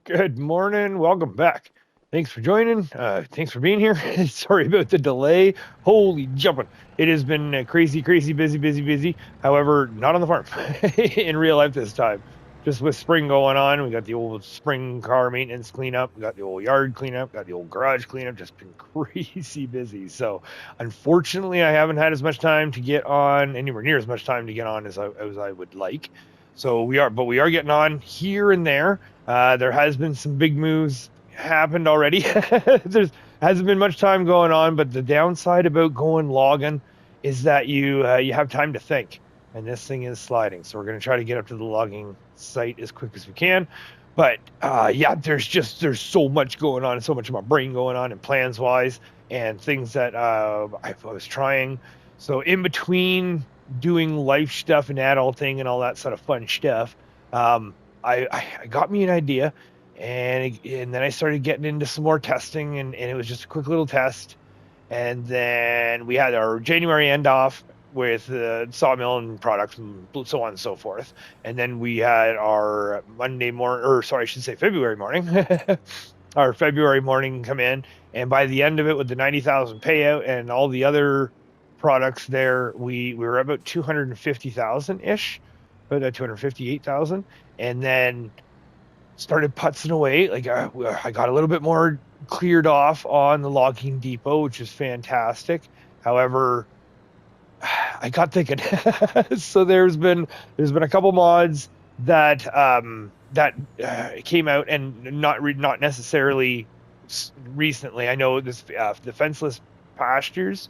Good morning. Welcome back. Thanks for joining. Thanks for being here. Sorry about the delay. Holy jumping. It has been crazy, crazy, busy. However, not on the farm in real life this time. Just with spring going on. We got the old spring car maintenance cleanup. We got the old yard cleanup. Got the old garage cleanup. Just been crazy busy. So, unfortunately, I haven't had as much time to get on, anywhere near as much time to get on as I would like. So but we are getting on here and there. There has been some big moves happened already. There's hasn't been much time going on, but the downside about going logging is that you have time to think, and this thing is sliding. So we're going to try to get up to the logging site as quick as we can. But yeah, there's so much going on, and so much of my brain going on, and plans wise, and things that I was trying. So in between doing life stuff and adulting and all that sort of fun stuff, I got me an idea, and then I started getting into some more testing, and it was just a quick little test. And then we had our January end off with sawmill and products and so on and so forth. And then we had our Monday morning, or sorry, I should say February morning, our February morning come in. And by the end of it, with the 90,000 payout and all the other products there, we were about 250,000 ish, about 258,000. And then started putzing away. Like I got a little bit more cleared off on the logging depot, which is fantastic. However, I got thinking. So there's been a couple mods that came out, and not necessarily recently. I know this the Fenceless Pastures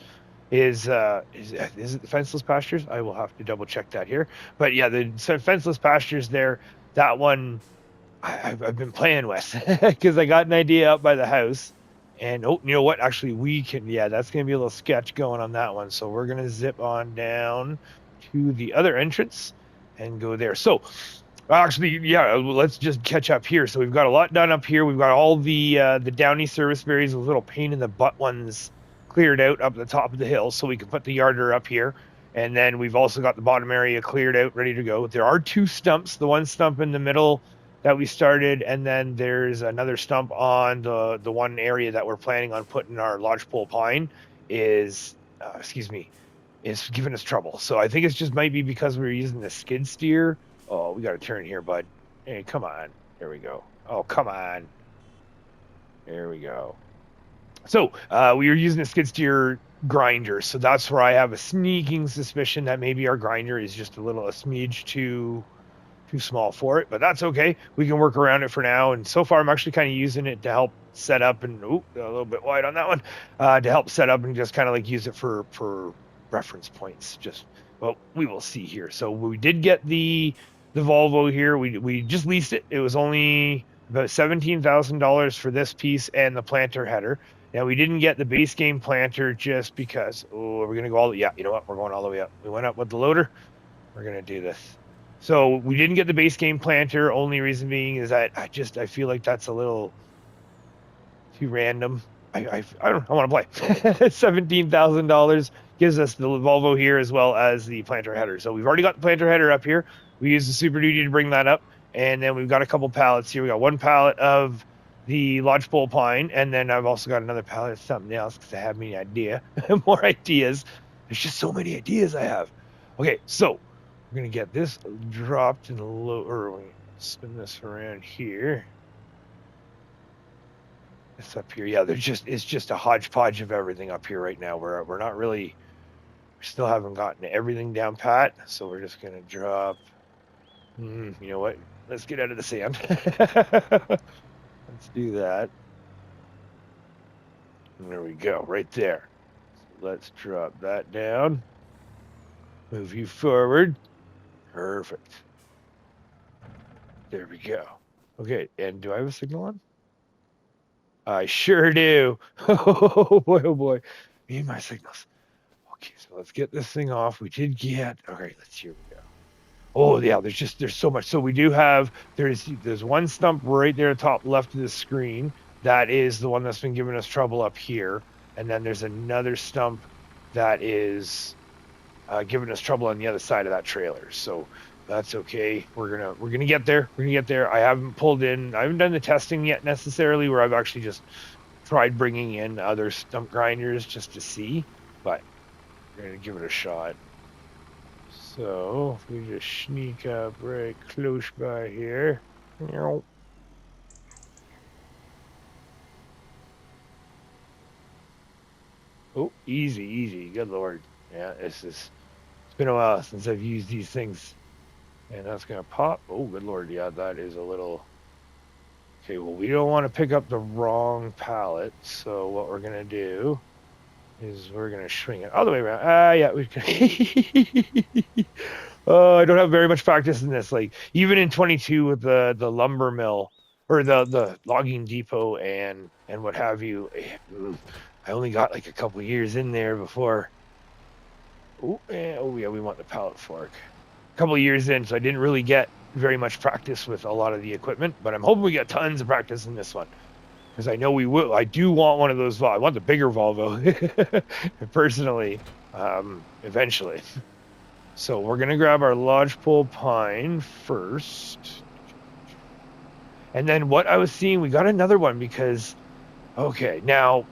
is it the Fenceless Pastures? I will have to double check that here. But yeah, the Fenceless Pastures there, that one I've been playing with because I got an idea up by the house. And oh, you know what? Actually, that's going to be a little sketch going on that one. So we're going to zip on down to the other entrance and go there. So actually, yeah, let's just catch up here. So we've got a lot done up here. We've got all the downy service berries, those little pain in the butt ones, cleared out up the top of the hill, so we can put the yarder up here. And then we've also got the bottom area cleared out, ready to go. There are two stumps. The one stump in the middle that we started, and then there's another stump on the one area that we're planning on putting our lodgepole pine is giving us trouble. So I think it's just might be because we were using the skid steer. Oh, we got to turn here, bud. Hey, come on. There we go. Oh, come on. There we go. So we were using a skid steer grinder, so that's where I have a sneaking suspicion that maybe our grinder is just a smidge too small for it, but that's okay. We can work around it for now. And so far, I'm actually kind of using it to help set up, and a little bit wide on that one, to help set up and just kind of like use it for reference points. Well, we will see here. So we did get the Volvo here. We just leased it. It was only about $17,000 for this piece and the planter header. Now we didn't get the base game planter just because. Oh, are we gonna go yeah, you know what? We're going all the way up. We went up with the loader. We're gonna do this. So we didn't get the base game planter. Only reason being is that I feel like that's a little too random. I don't want to play. $17,000 gives us the Volvo here as well as the planter header. So we've already got the planter header up here. We used the Super Duty to bring that up, and then we've got a couple pallets here. We got one pallet of the lodgepole pine, and then I've also got another pallet of something else because I have more ideas. There's just so many ideas I have. Okay, so we're going to get this dropped in the lower. Spin this around here. It's up here. Yeah, it's just a hodgepodge of everything up here right now. We're not really, we still haven't gotten everything down pat. So we're just going to drop. You know what? Let's get out of the sand. Let's do that. And there we go, right there. So let's drop that down. Move you forward. Perfect. There we go. Okay, and do I have a signal on? I sure do. Oh boy. Me and my signals. Okay, so let's get this thing off. We did get. Okay, here we go. Oh yeah, there's so much. So we do have there's one stump right there top left of the screen. That is the one that's been giving us trouble up here. And then there's another stump that is giving us trouble on the other side of that trailer. So that's okay. We're gonna get there. We're gonna get there. I haven't pulled in. I haven't done the testing yet necessarily, where I've actually just tried bringing in other stump grinders just to see. But we're gonna give it a shot. So if we just sneak up right close by here. Oh, easy, easy. Good lord. Yeah, it's been a while since I've used these things. And that's gonna pop. Oh, good lord. Yeah, that is a little. Okay, well, we don't want to pick up the wrong pallet. So what we're gonna do is we're gonna swing it all the way around. Yeah, we can. Oh, I don't have very much practice in this. Like even in 22 with the lumber mill or the logging depot and what have you, I only got like a couple years in there before. Oh yeah, we want the pallet fork. A couple years in, so I didn't really get very much practice with a lot of the equipment, but I'm hoping we get tons of practice in this one. Because I know we will. I do want one of those. I want the bigger Volvo, personally, eventually. So we're gonna grab our lodgepole pine first, and then what I was seeing, we got another one because, okay, now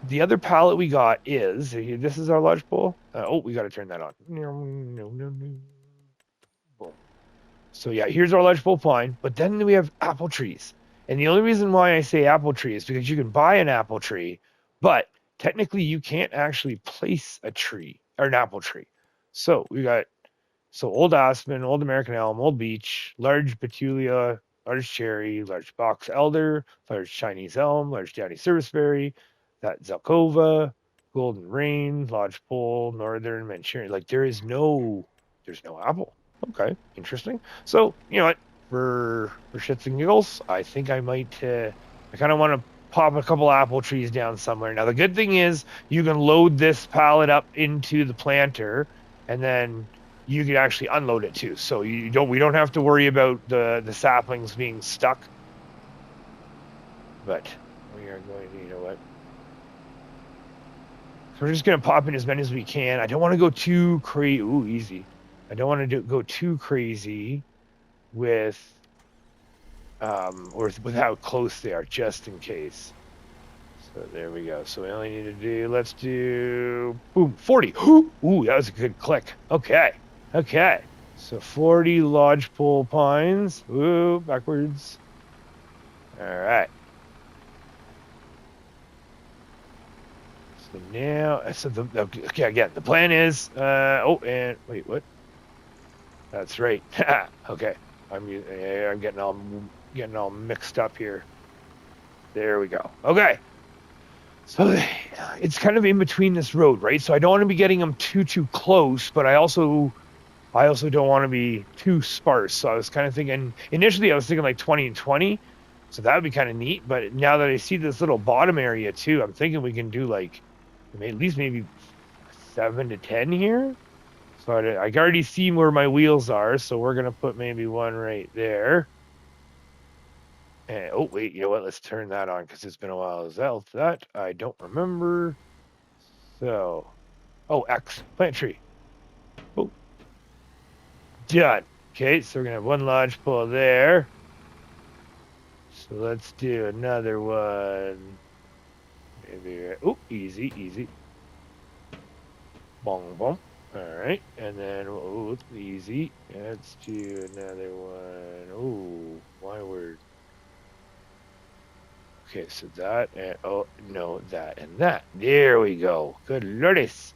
the other pallet we got is this is our lodgepole. Oh, we got to turn that on. No. So yeah, here's our lodgepole pine, but then we have apple trees. And the only reason why I say apple tree is because you can buy an apple tree, but technically you can't actually place a tree or an apple tree. So we got old aspen, old American elm, old beech, large betulia, large cherry, large box elder, large Chinese elm, large downy serviceberry, that Zelkova, golden rain, lodgepole, northern Manchurian. Like there's no apple. Okay, interesting. So you know what? For shits and giggles, I think I might. I kind of want to pop a couple apple trees down somewhere. Now the good thing is you can load this pallet up into the planter, and then you can actually unload it too. So we don't have to worry about the saplings being stuck. But we are going to, you know what? So we're just going to pop in as many as we can. I don't want to go too crazy. Ooh, easy. I don't want to go too crazy with or with how close they are, just in case. So there we go. So we only need to do, let's do, boom, 40. Ooh, that was a good click. Okay. So 40 lodgepole pines. Ooh, backwards. All right. So now, okay, again, the plan is, and wait, what? That's right. Okay. I'm getting all mixed up here. There we go. Okay. So it's kind of in between this road, right? So I don't want to be getting them too close, but I also don't want to be too sparse. So I was kind of thinking, initially I was thinking like 20 and 20. So that would be kind of neat. But now that I see this little bottom area too, I'm thinking we can do like at least maybe 7 to 10 here. So I already see where my wheels are. So we're going to put maybe one right there. And, oh, wait, you know what? Let's turn that on because it's been a while. Is that? I don't remember. So, X, plant tree. Oh, done. Okay, so we're going to have one lodgepole there. So let's do another one. Maybe, easy. Bong, bong. All right, and then, easy. Let's do another one. Oh, my word. Okay, so that and that and that. There we go. Good lordis.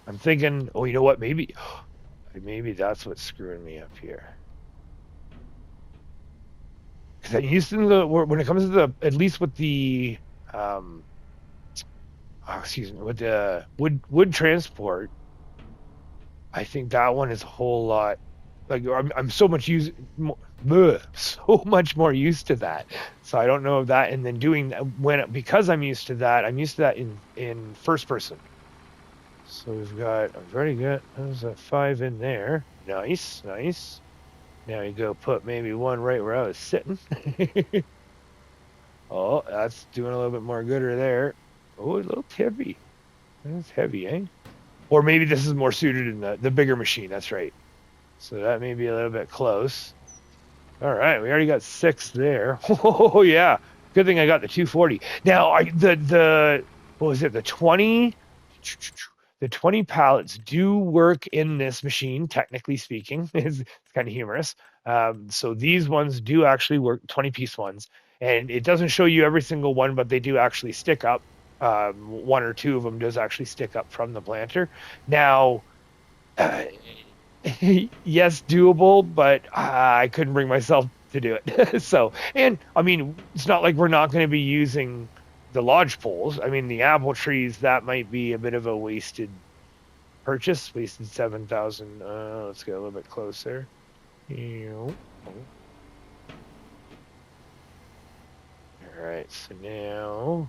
I'm thinking, you know what? Maybe that's what's screwing me up here. Because I used to when it comes to at least with the with the wood transport, I think that one is a whole lot. Like I'm so much so much more used to that. So I don't know if that, and then doing that because I'm used to that in first person. So I've already got there's a 5 in there. Nice. Now you go put maybe one right where I was sitting. Oh, that's doing a little bit more gooder there. Oh, a little heavy. That's heavy, eh? Or maybe this is more suited in the bigger machine. That's right. So that may be a little bit close. All right, we already got 6 there. Oh yeah, good thing I got the 240. Now the what was it? The 20 pallets do work in this machine, technically speaking. It's kind of humorous. So these ones do actually work, 20-piece ones, and it doesn't show you every single one, but they do actually stick up. One or two of them does actually stick up from the planter. Now, uh, yes, doable, but I couldn't bring myself to do it. So, and I mean, it's not like we're not going to be using the lodge poles. I mean, the apple trees, that might be a bit of a wasted purchase, wasted 7,000. Let's get a little bit closer. All right, so now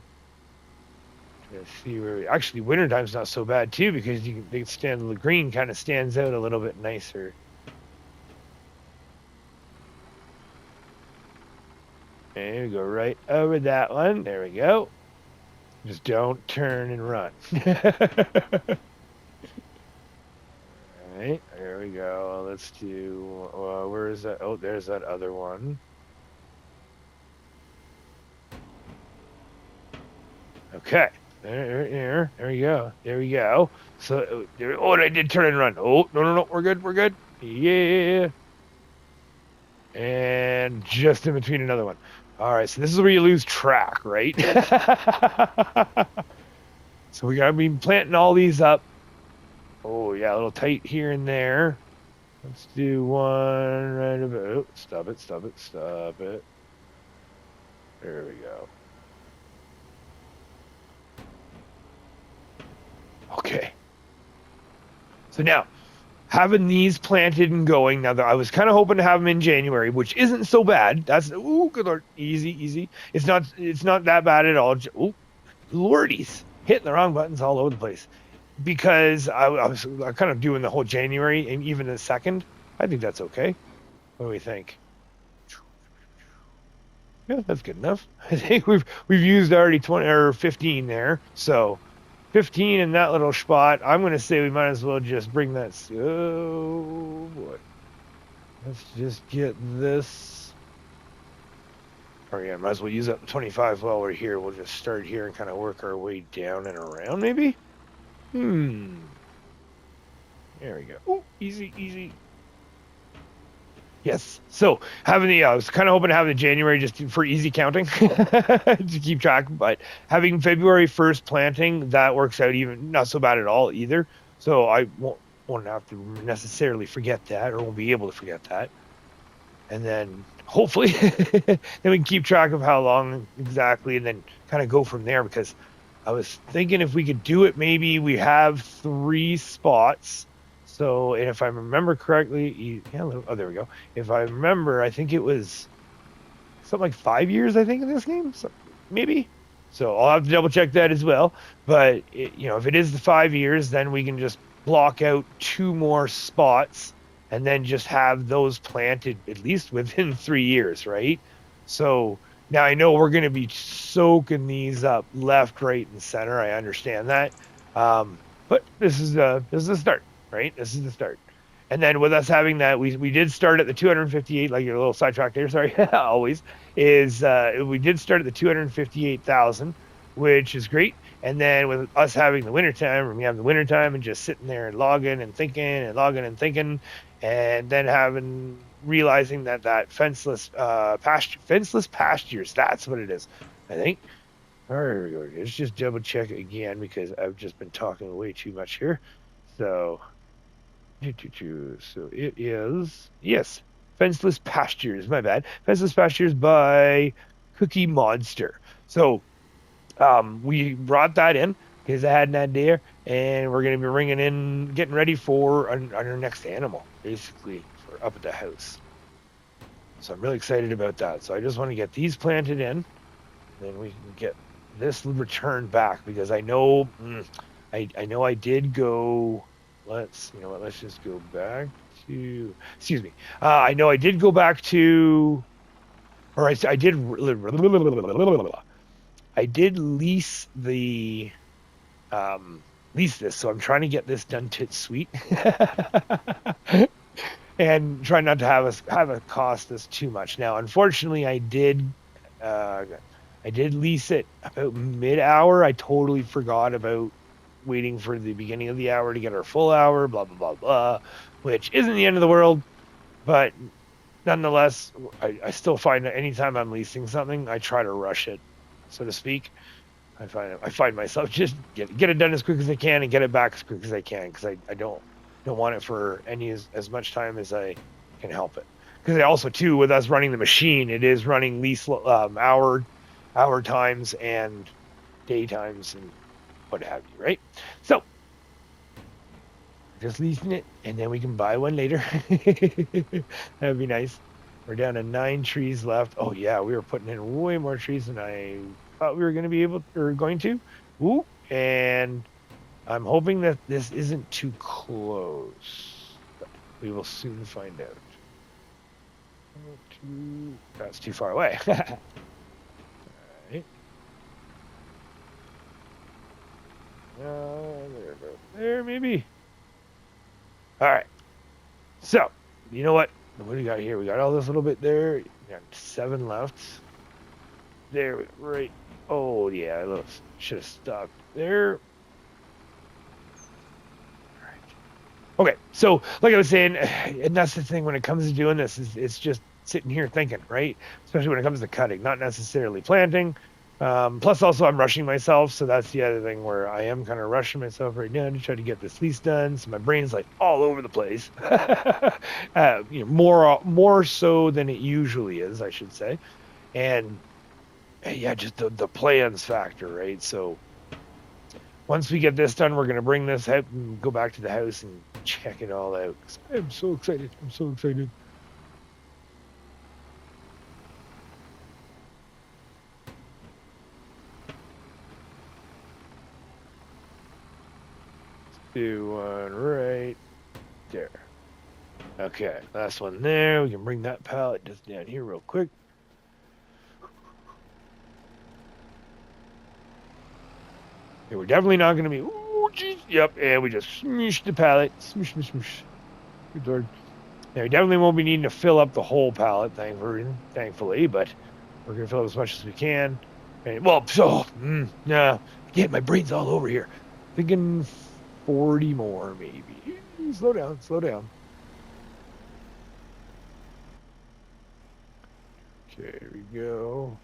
let's see where we actually wintertime's not so bad too, because you can, they stand, the green kind of stands out a little bit nicer. And we go right over that one. There we go. Just don't turn and run. All right, there we go. Let's do, where is that? Oh, there's that other one. Okay. There we go. There we go. So, oh, I did turn and run. Oh, no. We're good. We're good. Yeah. And just in between another one. All right. So this is where you lose track, right? So we got to be planting all these up. Oh, yeah. A little tight here and there. Let's do one right about. Oh, stop it. There we go. Okay. So now, having these planted and going, now I was kind of hoping to have them in January, which isn't so bad. That's, good Lord, easy. It's not that bad at all. Oh, Lordies, hitting the wrong buttons all over the place. Because I was kind of doing the whole January and even the 2nd. I think that's okay. What do we think? Yeah, that's good enough. I think we've used already 20 or 15 there, so 15 in that little spot. I'm going to say we might as well just bring that. Oh, boy. Let's just get this. Or yeah, might as well use up the 25 while we're here. We'll just start here and kind of work our way down and around, maybe? There we go. Oh, easy. Yes. So having I was kind of hoping to have the January just for easy counting to keep track, but having February 1st planting, that works out even not so bad at all either. So I won't have to necessarily forget that, or won't be able to forget that. And then hopefully then we can keep track of how long exactly, and then kind of go from there, because I was thinking if we could do it, maybe we have 3 spots. So, and if I remember correctly, oh, there we go. If I remember, I think it was something like 5 years, I think, in this game, so maybe. So I'll have to double check that as well. But, if it is the 5 years, then we can just block out 2 more spots and then just have those planted at least within 3 years, right? So now I know we're going to be soaking these up left, right, and center. I understand that. But this is the start. Right, this is the start, and then with us having that, we did start at the 258. Like your little sidetrack there, sorry, always is we did start at the 258,000, which is great. And then with us having the wintertime, we have the wintertime and just sitting there and logging and thinking, and then realizing that fenceless pastures, that's what it is, I think. All right, here we go. Let's just double check again, because I've just been talking way too much here. So it is, yes, Fenceless Pastures, my bad. Fenceless Pastures by CookieModster. So we brought that in because I had an idea, and we're going to be getting ready for our next animal, basically, for up at the house. So I'm really excited about that. So I just want to get these planted in, then we can get this returned back, because I know I did go. Let's just go back to. Excuse me. I know I did go back to, or I did. I did lease the lease this, so I'm trying to get this done sweet. and try not to have it cost us too much. Now, unfortunately, uh, I did lease it about mid-hour. I totally forgot about waiting for the beginning of the hour to get our full hour, blah blah blah blah, which isn't the end of the world, but nonetheless, I still find that anytime I'm leasing something, I try to rush it, so to speak. I find myself just get it done as quick as I can and get it back as quick as I can, because I don't want it for as much time as I can help it. Because also too, with us running the machine, it is running lease hour times and day times and what have you, right? So just leasing it, and then we can buy one later. That'd be nice. We're down to 9 trees left. Oh yeah, we were putting in way more trees than I thought we were going to be able or going to. Ooh, and I'm hoping that this isn't too close. But we will soon find out. That's too far away. All right. There, maybe. All right. So, you know what? What do we got here? We got all this little bit there. We got 7 left. There, right. Oh, yeah. I should have stopped there. All right. Okay. So, like I was saying, and that's the thing when it comes to doing this, is it's just sitting here thinking, right? Especially when it comes to cutting, not necessarily planting. Plus, also, I'm rushing myself, so that's the other thing where I am kind of rushing myself right now to try to get this lease done. So my brain's like all over the place, more so than it usually is, I should say. And yeah, just the plans factor, right? So once we get this done, we're gonna bring this out and go back to the house and check it all out. I'm so excited. I'm so excited. Do one right there. Okay, last one there. We can bring that pallet just down here real quick. Okay, we're definitely not going to be. Ooh, geez. Yep, and we just smushed the pallet. Smoosh, smoosh, smoosh. Good lord. Yeah, we definitely won't be needing to fill up the whole pallet, thankfully, but we're going to fill up as much as we can. And, well, so, nah. Again, my brain's all over here. Thinking 40 more, maybe. Slow down, slow down. Okay, here we go.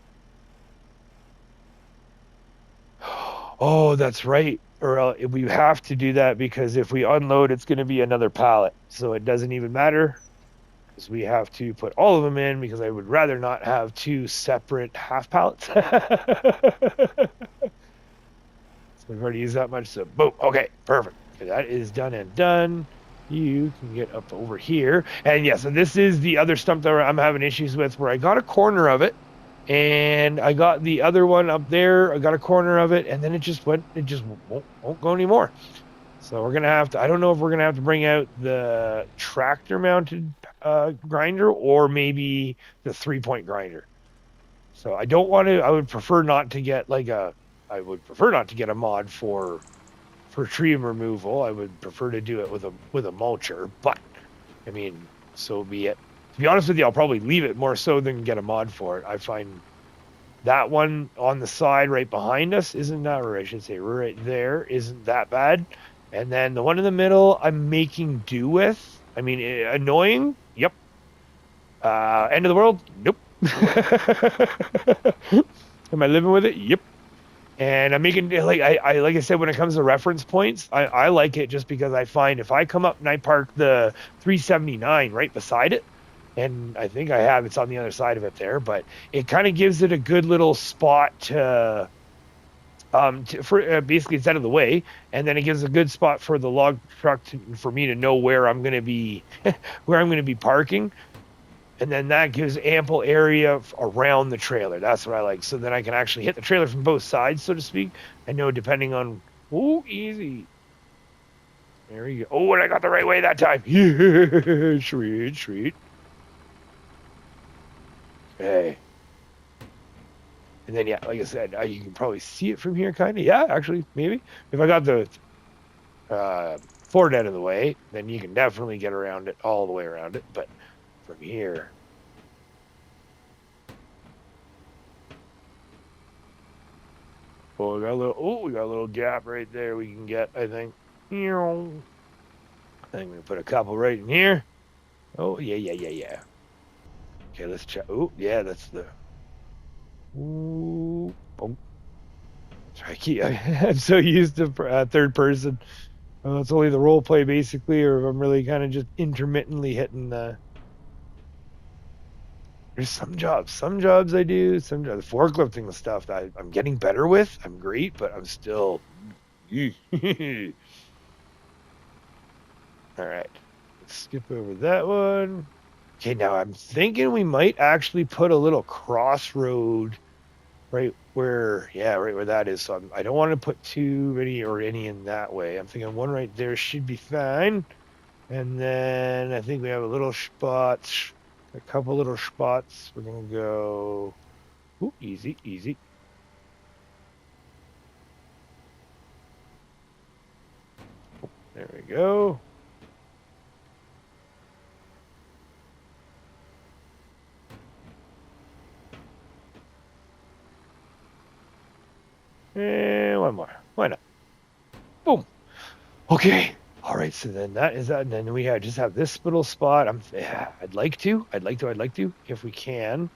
Oh, that's right. Or we have to do that because if we unload, it's going to be another pallet. So it doesn't even matter because we have to put all of them in because I would rather not have 2 separate half pallets. So we've already used that much. So boom. Okay, perfect. Okay, that is done and done. You can get up over here. And yeah, so this is the other stump that I'm having issues with where I got a corner of it. And I got the other one up there. I got a corner of it, and then it just won't go anymore. So we're gonna have to. I don't know if we're gonna have to bring out the tractor-mounted grinder or maybe the 3-point grinder. So I don't want to. I would prefer not to get I would prefer not to get a mod for tree removal. I would prefer to do it with a mulcher. But I mean, so be it. To be honest with you, I'll probably leave it more so than get a mod for it. I find that one on the side right behind us isn't that, or I should say right there, isn't that bad. And then the one in the middle, I'm making do with. I mean, annoying. Yep. End of the world. Nope. Am I living with it? Yep. And I'm making like I said, when it comes to reference points, I like it just because I find if I come up and I park the 379 right beside it, and I think I have, it's on the other side of it there, but it kind of gives it a good little spot for basically it's out of the way, and then it gives a good spot for the log truck for me to know where I'm going to be parking, and then that gives ample area around the trailer. That's what I like. So then I can actually hit the trailer from both sides, so to speak. I know depending on easy. There we go. Oh, and I got the right way that time. Yeah, sweet. Hey. And then, yeah, like I said, you can probably see it from here, kind of. Yeah, actually, maybe. If I got the fort out of the way, then you can definitely get around it, all the way around it. But from here... Oh, we got a little gap right there we can get, I think. I think we can put a couple right in here. Oh, yeah. Okay, let's check. Oh, yeah, that's the... Ooh. Oh. Sorry, I'm so used to third person. It's only the role play, basically, or if I'm really kind of just intermittently hitting the... There's some jobs I do, some jobs, forklifting the stuff that I'm getting better with. I'm great, but I'm still... All right, let's skip over that one. Okay, now I'm thinking we might actually put a little crossroad right where that is. So I don't want to put too many or any in that way. I'm thinking one right there should be fine. And then I think we have a little spot, a couple little spots. We're going to go, ooh, easy. Oh, there we go. And one more. Why not? Boom. Okay. All right. So then that is that. And then we just have this little spot. I'd like to, if we can.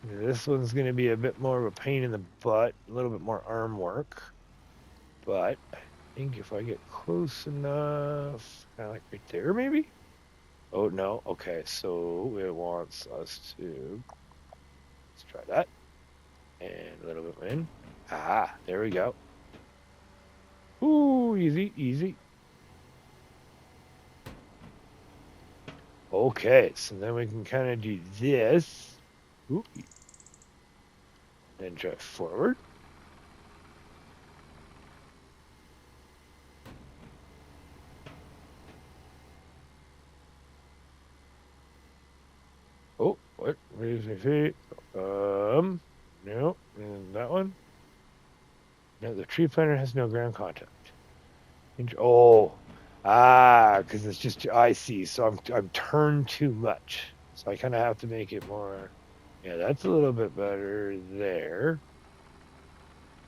This one's going to be a bit more of a pain in the butt, a little bit more arm work. But I think if I get close enough, kind of like right there, maybe? Oh, no. Okay. So it wants us to, let's try that. And a little bit in. Ah, there we go. Ooh, easy. Okay, so then we can kind of do this. Ooh. Then drive forward. Oh, what? Where's my feet? No, that one. No, the tree planter has no ground contact. Because it's just, I see. So I'm turned too much. So I kind of have to make it more. Yeah, that's a little bit better there.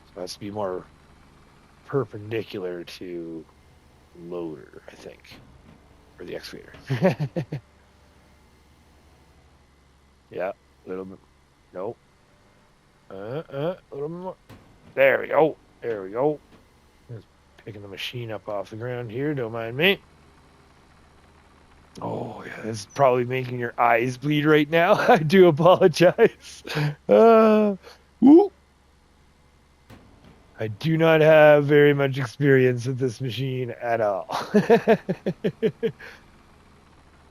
So it has to be more perpendicular to loader, I think, or the excavator. Yeah, a little bit. Nope. A little bit more. There we go. Just picking the machine up off the ground here. Don't mind me. Oh, yeah, this is probably making your eyes bleed right now. I do apologize. Woo. I do not have very much experience with this machine at all.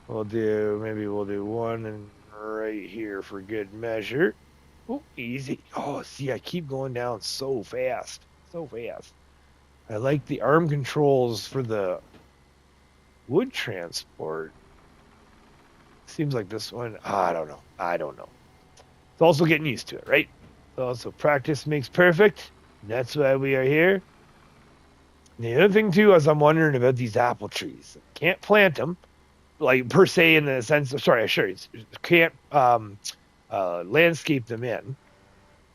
We'll do one and right here for good measure. Oh, easy. Oh, see, I keep going down so fast. I like the arm controls for the wood transport. Seems like this one, I don't know. It's also getting used to it, right? Also, practice makes perfect. That's why we are here. The other thing, too, is I'm wondering about these apple trees. Can't plant them, like, per se, in the sense of, can't landscape them in.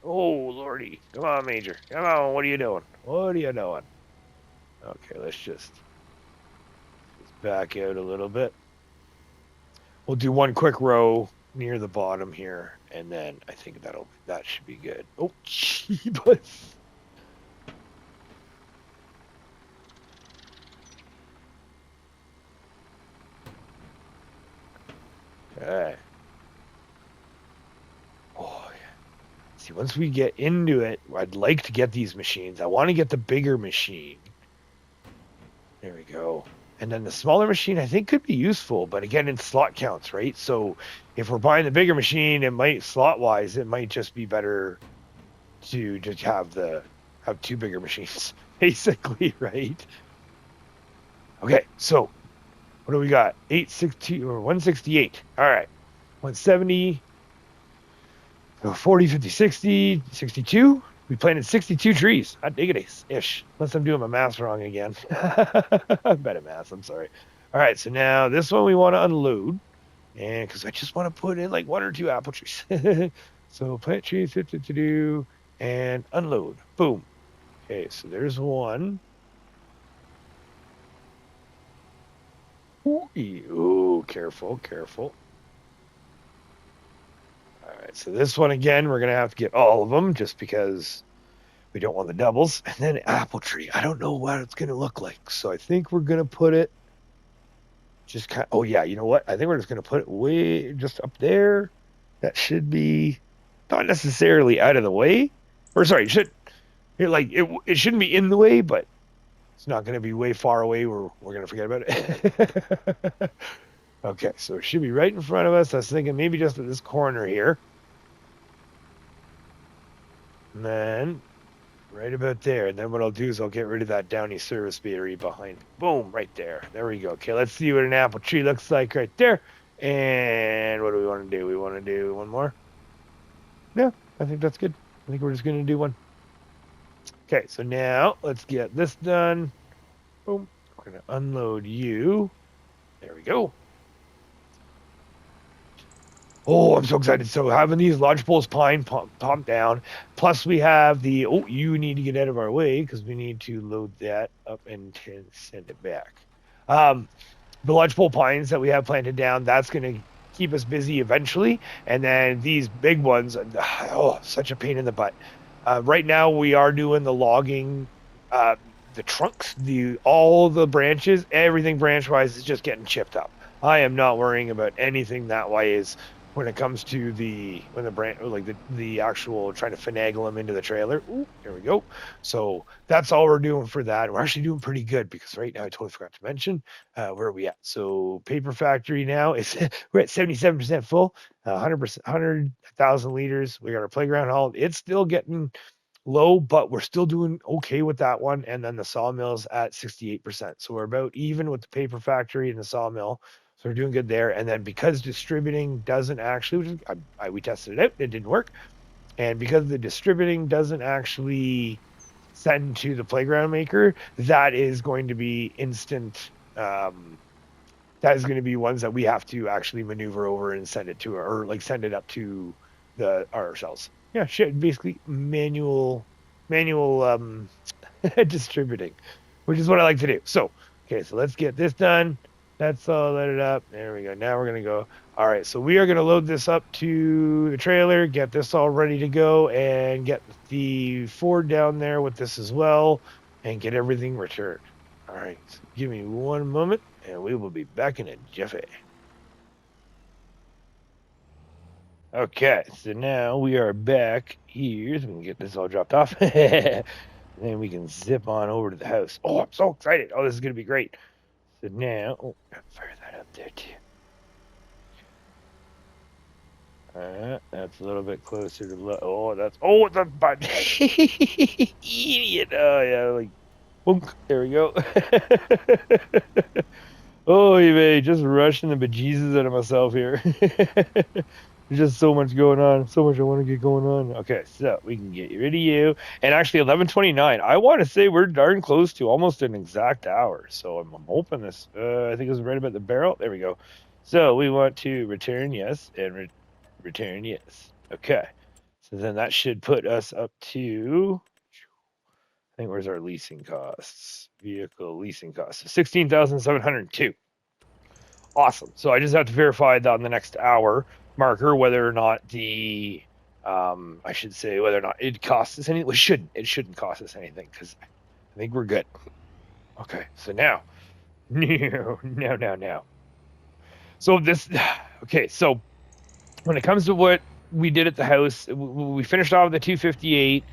Oh, Lordy. Come on, Major. Come on, what are you doing? Okay, let's just back out a little bit. We'll do one quick row near the bottom here, and then I think that should be good. Oh, jeebus. Okay. Oh, yeah. See, once we get into it, I'd like to get these machines. I want to get the bigger machine. There we go. And then the smaller machine, I think, could be useful, but again, in slot counts, right? So if we're buying the bigger machine, it might, slot-wise, it might just be better to just have two bigger machines, basically, right? Okay, so what do we got? 860 or 168. All right, 170. So 40, 50, 60, 62. We planted 62 trees. Hot diggity-ish. Unless I'm doing my math wrong again. I'm bad at math. I'm sorry. All right, so now this one we want to unload. And because I just want to put in like 1 or 2 apple trees. So plant trees, to do, and unload. Boom. Okay, so there's one. Ooh, careful, careful. All right, so this one again, we're gonna have to get all of them just because we don't want the doubles. And then apple tree. I don't know what it's gonna look like, so I think we're gonna put it just kind. Oh yeah, you know what? I think we're just gonna put it way just up there. That should be not necessarily out of the way, or sorry, it shouldn't be in the way, but it's not going to be way far away where we're going to forget about it. Okay, so it should be right in front of us. I was thinking maybe just at this corner here. And then right about there. And then what I'll do is I'll get rid of that Downy service battery behind. Boom, right there. There we go. Okay, let's see what an apple tree looks like right there. And what do we want to do? We want to do one more? Yeah, I think that's good. I think we're just going to do one. Okay, so now let's get this done. Boom. We're going to unload you. There we go. Oh, I'm so excited. So having these lodgepoles pine pump down, plus we have the, you need to get out of our way because we need to load that up and send it back. The lodgepole pines that we have planted down, that's going to keep us busy eventually. And then these big ones, such a pain in the butt. Right now we are doing the logging, the trunks, all the branches, everything branch-wise is just getting chipped up. I am not worrying about anything that wise when it comes to the actual trying to finagle them into the trailer. Ooh, there we go. So that's all we're doing for that. We're actually doing pretty good because right now I totally forgot to mention where are we at. So paper factory now is we're at 77% full, 100%, 100,000 liters. We got our playground hauled. It's still getting low, but we're still doing okay with that one. And then the sawmill's at 68%. So we're about even with the paper factory and the sawmill. So we're doing good there. And then because distributing doesn't actually, we tested it out, it didn't work. And because the distributing doesn't actually send to the playground maker, that is going to be instant. That is going to be ones that we have to actually maneuver over and send it to, or like send it up to ourselves. Yeah, shit, basically manual distributing, which is what I like to do. So, okay, so let's get this done. That's all loaded up. There we go. Now we're going to go. All right, so we are going to load this up to the trailer, get this all ready to go, and get the Ford down there with this as well, and get everything returned. All right, so give me one moment, and we will be back in a jiffy. Okay, so now we are back here. So we can get this all dropped off. And then we can zip on over to the house. Oh, I'm so excited. Oh, this is going to be great. So now, fire that up there too. That's a little bit closer to that's a button. Idiot. Oh yeah, like boom. There we go. Oh, man, just rushing the bejesus out of myself here. There's just so much going on. So much I want to get going on. Okay, so we can get rid of you. And actually, 11:29. I want to say we're darn close to almost an exact hour. So I'm hoping this. I think it was right about the barrel. There we go. So we want to return yes and return yes. Okay. So then that should put us up to. I think where's our leasing costs? Vehicle leasing costs. 16,702. Awesome. So I just have to verify that on the next hour marker whether or not the I should say whether or not it costs us anything. It shouldn't cost us anything because I think we're good. Okay, so now. So so when it comes to what we did at the house, we finished off the 258.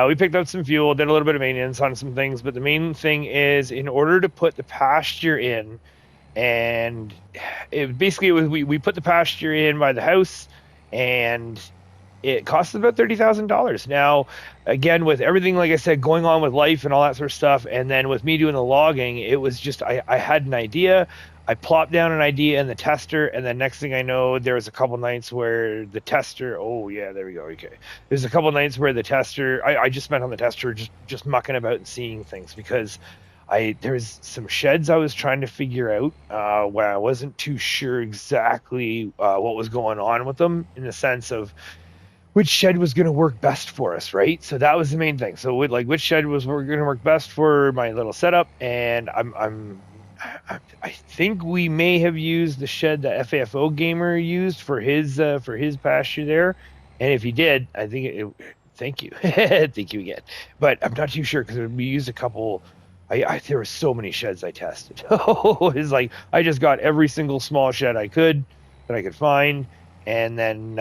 We picked up some fuel, did a little bit of maintenance on some things, but the main thing is in order to put the pasture in, and we put the pasture in by the house, and it costs about $30,000. Now, again, with everything, like I said, going on with life and all that sort of stuff, and then with me doing the logging, it was just, I had an idea. I plopped down an idea in the tester, and then next thing I know, there was a couple nights where the tester. Oh yeah, there we go. Okay, there's a couple nights where the tester. I just spent on the tester just mucking about and seeing things because there's some sheds I was trying to figure out where I wasn't too sure exactly what was going on with them in the sense of which shed was going to work best for us, right? So that was the main thing. So which shed was going to work best for my little setup, and I think we may have used the shed that FAFO Gamer used for his pasture there, and if he did, I think thank you, thank you again. But I'm not too sure because we used a couple. There were so many sheds I tested. It's like I just got every single small shed I could that I could find, and then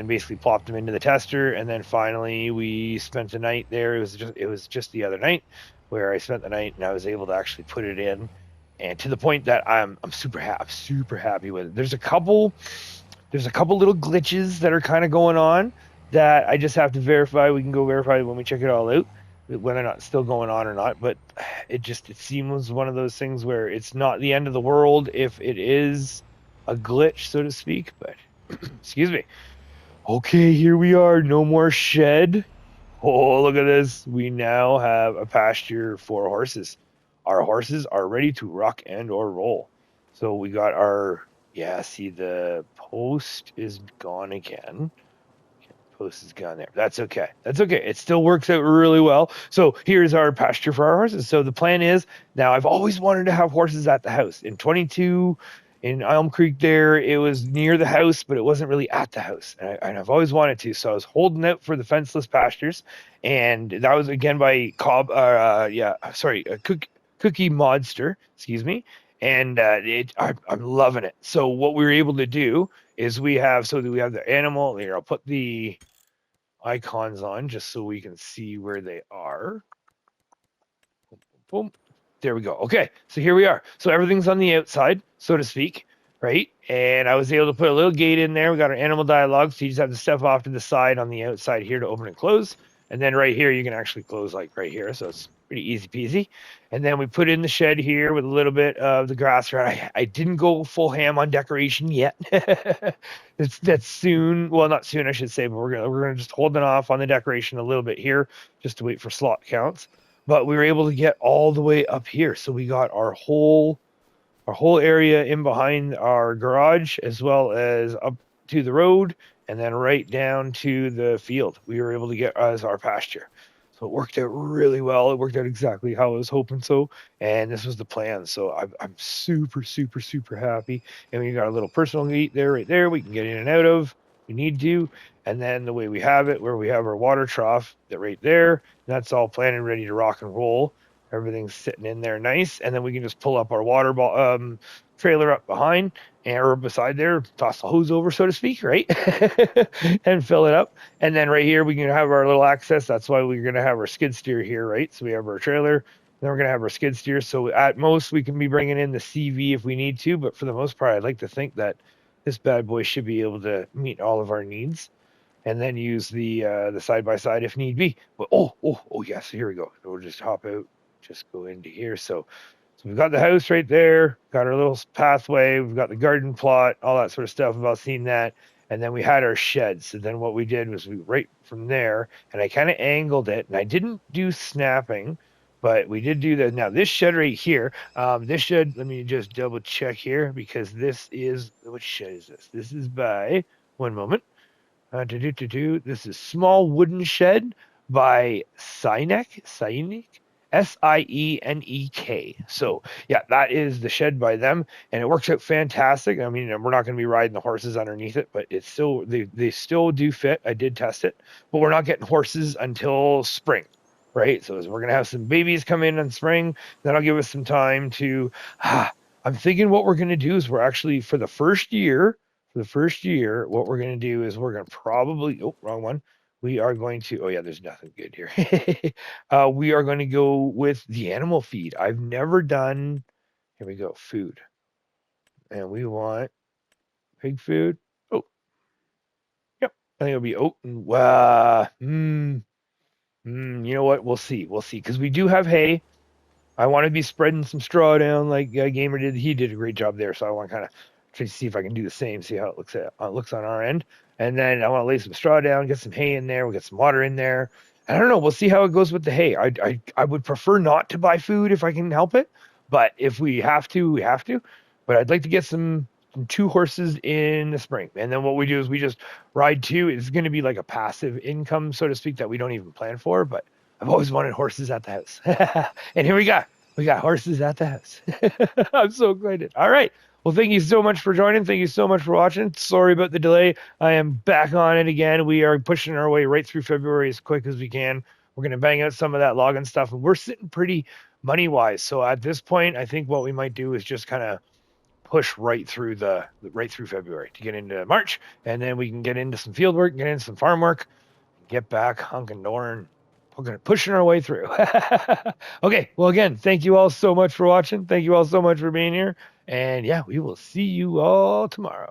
basically plopped them into the tester, and then finally we spent the night there. It was just the other night where I spent the night and I was able to actually put it in, and to the point that I'm super happy with it. There's a couple little glitches that are kind of going on that I just have to verify. We can go verify when we check it all out whether or not it's still going on or not. But it seems one of those things where it's not the end of the world if it is a glitch, so to speak. But excuse me. Okay, here we are. No more shed. Oh, look at this. We now have a pasture for horses. Our horses are ready to rock and or roll. So we got our, yeah, see the post is gone again. Post is gone there. That's okay. That's okay. It still works out really well. So here's our pasture for our horses. So the plan is, now I've always wanted to have horses at the house. In 22, in Elm Creek there, it was near the house, but it wasn't really at the house. And I've always wanted to. So I was holding out for the Fenceless Pastures. And that was again by CookieModster, excuse me. And I'm loving it. So what we were able to do is we have the animal here. I'll put the icons on just so we can see where they are. Boom. There we go. Okay, so here we are. So everything's on the outside, so to speak, right? And I was able to put a little gate in there. We got our animal dialogue, so you just have to step off to the side on the outside here to open and close. And then right here, you can actually close like right here. So it's pretty easy peasy. And then we put in the shed here with a little bit of the grass. I didn't go full ham on decoration yet. That's soon. Well, not soon, I should say, but we're gonna just hold it off on the decoration a little bit here, just to wait for slot counts. But we were able to get all the way up here. So we got our whole area in behind our garage, as well as up to the road, and then right down to the field. We were able to get as our pasture. So it worked out really well. It worked out exactly how I was hoping so. And this was the plan. So I'm super, super, super happy. And we got a little personal gate there, right there. We can get in and out of. We need to. And then the way we have it, where we have our water trough, that right there, that's all planned and ready to rock and roll. Everything's sitting in there nice, and then we can just pull up our trailer up behind or beside there, toss the hose over, so to speak, right? And fill it up. And then right here we can have our little access. That's why we're going to have our skid steer here, right? So we have our trailer, then we're going to have our skid steer. So at most we can be bringing in the CV if we need to, but for the most part, I'd like to think that this bad boy should be able to meet all of our needs. And then use the side by side if need be. But oh yes, here we go. We'll just hop out, just go into here. So we've got the house right there, got our little pathway, we've got the garden plot, all that sort of stuff. I've all seen that. And then we had our sheds. So then what we did was we right from there, and I kind of angled it, and I didn't do snapping, but we did do that. Now this shed right here, this shed, let me just double check here, because this is, which shed is this? This is by, one moment. This is Small Wooden Shed by Sienek, Sienek. So yeah, that is the shed by them, and it works out fantastic. I mean, we're not going to be riding the horses underneath it, but it's still they still do fit. I did test it, but we're not getting horses until spring, right? So we're going to have some babies come in spring. That'll give us some time to. I'm thinking what we're going to do is we're actually for the first year, what we're going to do is we're going to probably, wrong one. We are going to, there's nothing good here. We are going to go with the animal feed. I've never done, here we go, food. And we want pig food. Oh, yep. I think it'll be oat and, you know what? We'll see. Because we do have hay. I want to be spreading some straw down like Gamer did. He did a great job there, so I want to kind of try to see if I can do the same, see how it looks on our end. And then I want to lay some straw down, get some hay in there, we'll get some water in there. I don't know. We'll see how it goes with the hay. I would prefer not to buy food if I can help it, but if we have to, we have to. But I'd like to get some 2 horses in the spring, and then what we do is we just ride 2. It's going to be like a passive income, so to speak, that we don't even plan for. But I've always wanted horses at the house, and here we got horses at the house. I'm so excited. All right. Well, thank you so much for joining. Thank you so much for watching. Sorry about the delay. I am back on it again. We are pushing our way right through February as quick as we can. We're going to bang out some of that login stuff, and we're sitting pretty money-wise. So at this point, I think what we might do is just kind of push right through February to get into March, and then we can get into some field work, get into some farm work, get back hunking door and pushing our way through. Okay, well, again, thank you all so much for watching. Thank you all so much for being here. And yeah, we will see you all tomorrow.